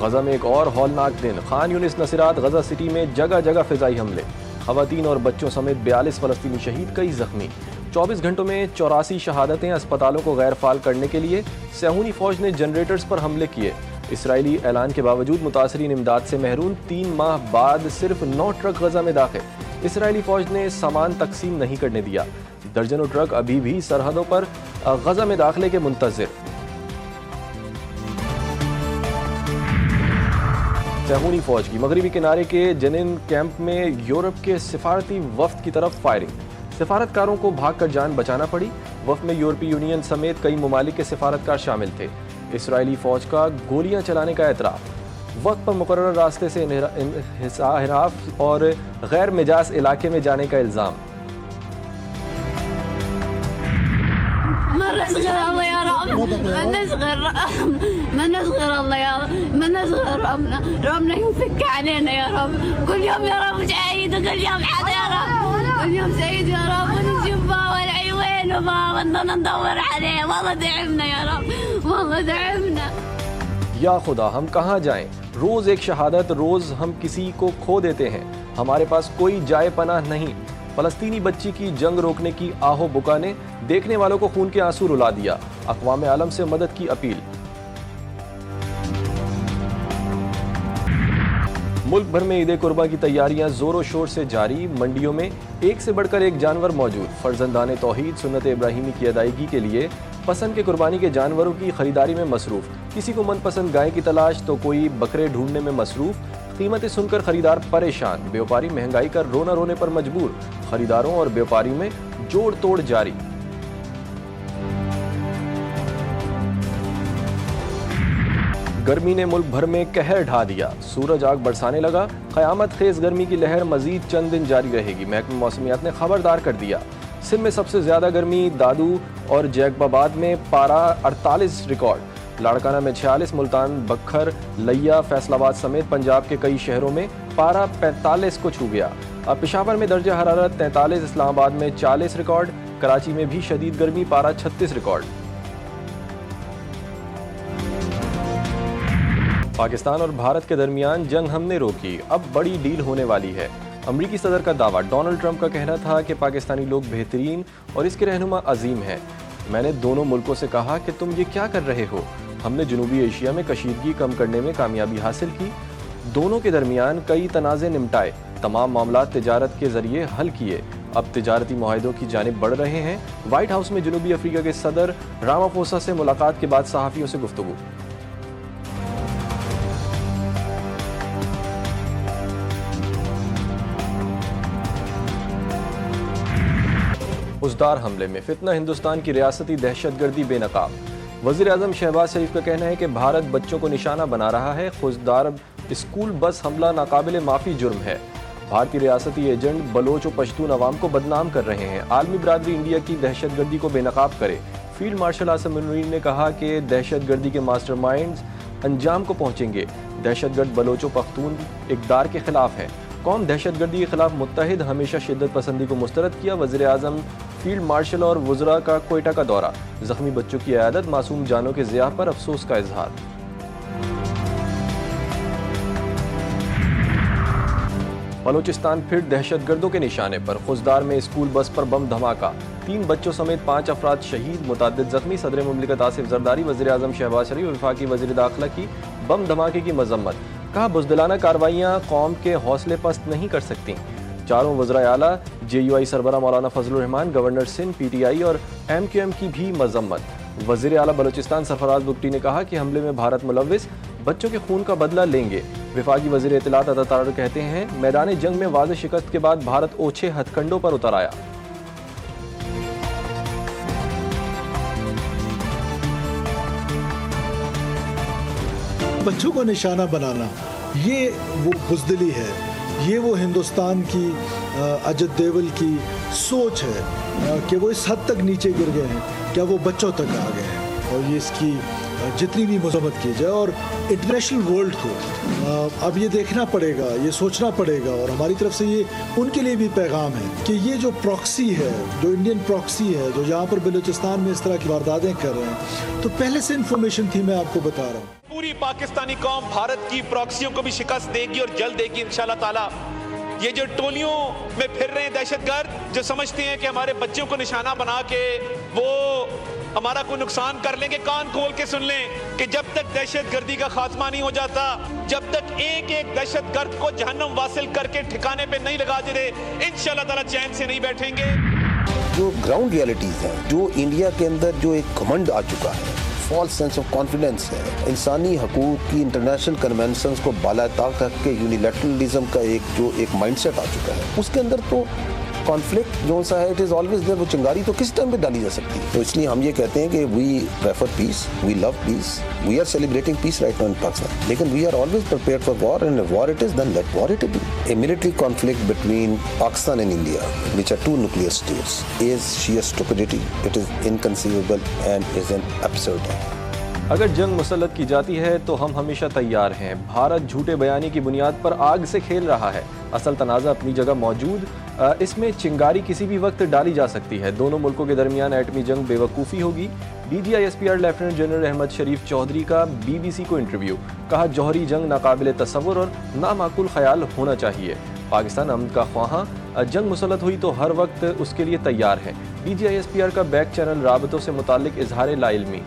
غزہ میں ایک اور ہولناک دن، خان یونس نصیرات غزہ سٹی میں جگہ جگہ فضائی حملے، خواتین اور بچوں سمیت 42 فلسطینی شہید، کئی زخمی۔ 24 گھنٹوں میں 84 شہادتیں۔ اسپتالوں کو غیر فعال کرنے کے لیے صہیونی فوج نے جنریٹرز پر حملے کیے۔ اسرائیلی اعلان کے باوجود متاثرین امداد سے محروم، 3 ماہ بعد صرف 9 ٹرک غزہ میں داخل۔ اسرائیلی فوج نے سامان تقسیم نہیں کرنے دیا، درجنوں ٹرک ابھی بھی سرحدوں پر غزہ میں داخلے کے منتظر۔ صہیونی فوج کی مغربی کنارے کے جنین کیمپ میں یورپ کے سفارتی وفد کی طرف فائرنگ، سفارتکاروں کو بھاگ کر جان بچانا پڑی۔ وفد میں یورپی یونین سمیت کئی ممالک کے سفارتکار شامل تھے۔ اسرائیلی فوج کا گولیاں چلانے کا اعتراف، وقت پر مقررہ راستے سے انحراف اور غیر مجاز علاقے میں جانے کا الزام۔ من نصغر الله يا رب، من نصغر ربنا ينفك علينا يا رب، كل يوم يا رب شهيد، وكل يوم حدا يا رب، كل يوم شهيد يا رب، ونشوفه والعيوين وما بدنا ندور عليه، والله دعمنا يا رب، والله دعمنا۔ یا خدا ہم کہاں جائیں، روز ایک شہادت، روز ہم کسی کو کھو دیتے ہیں، ہمارے پاس کوئی جائے پناہ نہیں۔ فلسطینی بچی کی جنگ روکنے کی آہو بکا نے دیکھنے والوں کو خون کے آنسو رلا دیا، اقوام عالم سے مدد کی اپیل۔ ملک بھر میں عید قرباں کی تیاریاں زور و شور سے جاری، منڈیوں میں ایک سے بڑھ کر ایک جانور موجود۔ فرزندان توحید سنت ابراہیمی کی ادائیگی کے لیے پسند کے قربانی کے جانوروں کی خریداری میں مصروف، کسی کو من پسند گائے کی تلاش تو کوئی بکرے ڈھونڈنے میں مصروف۔ قیمتیں سن کر خریدار پریشان، بیوپاری مہنگائی کا رونا رونے پر مجبور، خریداروں اور بیوپاری میں جوڑ توڑ جاری۔ گرمی نے ملک بھر میں قہر ڈھا دیا، سورج آگ برسانے لگا، قیامت خیز گرمی کی لہر مزید چند دن جاری رہے گی، محکمہ موسمیات نے خبردار کر دیا۔ سندھ میں سب سے زیادہ گرمی، دادو اور جیکب آباد میں پارہ 48 ریکارڈ، لاڑکانہ میں 46، ملتان، بکھر، لیا، فیصل آباد سمیت پنجاب کے کئی شہروں میں پارہ 45 کو چھو گیا۔ اب پشاور میں درجہ حرارت 43، اسلام آباد میں 40 ریکارڈ، کراچی میں بھی شدید گرمی، پارہ 36 ریکارڈ۔ پاکستان اور بھارت کے درمیان جنگ ہم نے روکی، اب بڑی ڈیل ہونے والی ہے۔ امریکی صدر کا دعویٰ، ڈونلڈ ٹرمپ کا کہنا تھا کہ پاکستانی لوگ بہترین اور اس کے رہنما عظیم ہیں۔ میں نے دونوں ملکوں سے کہا کہ تم یہ کیا کر رہے ہو؟ ہم نے جنوبی ایشیا میں کشیدگی کم کرنے میں کامیابی حاصل کی، دونوں کے درمیان کئی تنازع نمٹائے، تمام معاملات تجارت کے ذریعے حل کیے، اب تجارتی معاہدوں کی جانب بڑھ رہے ہیں۔ وائٹ ہاؤس میں جنوبی افریقہ کے صدر راماپوسا سے ملاقات کے بعد صحافیوں سے گفتگو۔ ازدار حملے میں فتنہ، ہندوستان کی ریاستی دہشت گردی بے نقاب۔ وزیر اعظم شہباز شریف کا کہنا ہے کہ بھارت بچوں کو نشانہ بنا رہا ہے، خوزدار اسکول بس حملہ ناقابل معافی جرم ہے۔ بھارتی ریاستی ایجنٹ بلوچ و پشتون عوام کو بدنام کر رہے ہیں، عالمی برادری انڈیا کی دہشت گردی کو بے نقاب کرے۔ فیلڈ مارشل عاصم منیر نے کہا کہ دہشت گردی کے ماسٹر مائنڈز انجام کو پہنچیں گے، دہشت گرد بلوچ و پختون اقدار کے خلاف ہیں، قوم دہشت گردی کے خلاف متحد، ہمیشہ شدت پسندی کو مسترد کیا۔ وزیر اعظم فیلڈ مارشل اور وزراء کا کوئٹہ کا دورہ، زخمی بچوں کی عیادت، معصوم جانوں کے ضیاع پر افسوس کا اظہار۔ بلوچستان پھر دہشت گردوں کے نشانے پر، خوزدار میں اسکول بس پر بم دھماکہ، 3 بچوں سمیت 5 افراد شہید، متعدد زخمی۔ صدر مملکت آصف زرداری، وزیر اعظم شہباز شریف، وفاقی وزیر داخلہ کی بم دھماکے کی مذمت، کہا بزدلانہ کارروائیاں قوم کے حوصلے پست نہیں کر سکتیں۔ چاروں وزرائے اعلیٰ، جے یو آئی سربراہ Maulana Fazl ur Rehman, governor Sindh, P T I اور ایم کیو ایم کی بھی مذمت۔ وزیر اعلیٰ بلوچستان سرفراز بگٹی نے کہا کہ حملے میں بھارت ملوث، بچوں کے خون کا بدلہ لیں گے۔ وفاقی وزیر اطلاعات عطا طاہر کہتے ہیں میدان جنگ میں واضح شکست کے بعد بھارت اوچھے ہتھ کنڈوں پر اتر آیا۔ بچوں کو نشانہ بنانا، یہ وہ بزدلی ہے، یہ وہ ہندوستان کی اجت دیول کی سوچ ہے کہ وہ اس حد تک نیچے گر گئے ہیں، کیا وہ بچوں تک آ گئے ہیں۔ اور یہ اس کی جتنی بھی مذمت کی جائے. اور انٹرنیشنل ورلڈ کو اب یہ دیکھنا پڑے گا, یہ سوچنا پڑے گا, اور ہماری طرف سے یہ ان کے لیے بھی پیغام ہے کہ یہ جو پراکسی ہے, جو انڈین پراکسی ہے, جو یہاں پر بلوچستان میں اس طرح کی وارداتیں کر رہے ہیں, تو پہلے سے انفارمیشن تھی, میں آپ کو بتا رہا ہوں. پوری پاکستانی قوم بھارت کی پراکسیوں کو بھی شکست دے گی اور جلد دے گی انشاءاللہ تعالی. یہ جو ٹولیوں میں پھر رہے ہیں دہشت گرد, جو سمجھتے ہیں کہ ہمارے بچوں کو نشانہ بنا کے وہ ہمارا کوئی نقصان کر لیں گے, کان کھول کے سن لیں کہ جب تک دہشت گردی کا خاتمہ نہیں ہو جاتا, جب تک ایک ایک دہشت گرد کو جہنم واصل کر کے ٹھکانے پہ نہیں لگا دے, انشاءاللہ تعالی چین سے نہیں بیٹھیں گے. جو گراؤنڈ ریالٹیز ہیں, جو انڈیا کے اندر جو ایک کمنڈ آ چکا ہے, فالس سینس آف کانفیڈنس ہے, انسانی حقوق کی انٹرنیشنل کنونشنز کو بالا طاق رکھ کے یونیلیٹرلزم کا ایک مائنڈ سیٹ آ چکا ہے, اس کے اندر تو کانفلکٹ جو سا ہے اٹ از آلویز دیر. وہ چنگاری تو کس ٹائم پہ ڈالی جا سکتی ہے. تو اس لیے ہم یہ کہتے ہیں کہ we prefer peace, we love peace, we are celebrating peace right now in Pakistan, لیکن we are always prepared for war, and war it is then let war it be. A military conflict between Pakistan and India, which are two nuclear states, is sheer stupidity. It is inconceivable and is an absurd act. اگر جنگ مسلط کی جاتی ہے تو ہم ہمیشہ تیار ہیں. بھارت جھوٹے بیانی کی بنیاد پر آگ سے کھیل رہا ہے. اصل تنازع اپنی جگہ موجود, اس میں چنگاری کسی بھی وقت ڈالی جا سکتی ہے. دونوں ملکوں کے درمیان ایٹمی جنگ بے وقوفی ہوگی. DGI-SPR لیفٹیننٹ جنرل احمد شریف چودھری کا BBC کو انٹرویو. کہا جوہری جنگ ناقابل تصور اور نامعقول خیال ہونا چاہیے. پاکستان امن کا خواہاں, جنگ مسلط ہوئی تو ہر وقت اس کے لیے تیار ہے. DGI-SPR کا بیک چینل رابطوں سے متعلق اظہار لا علمی.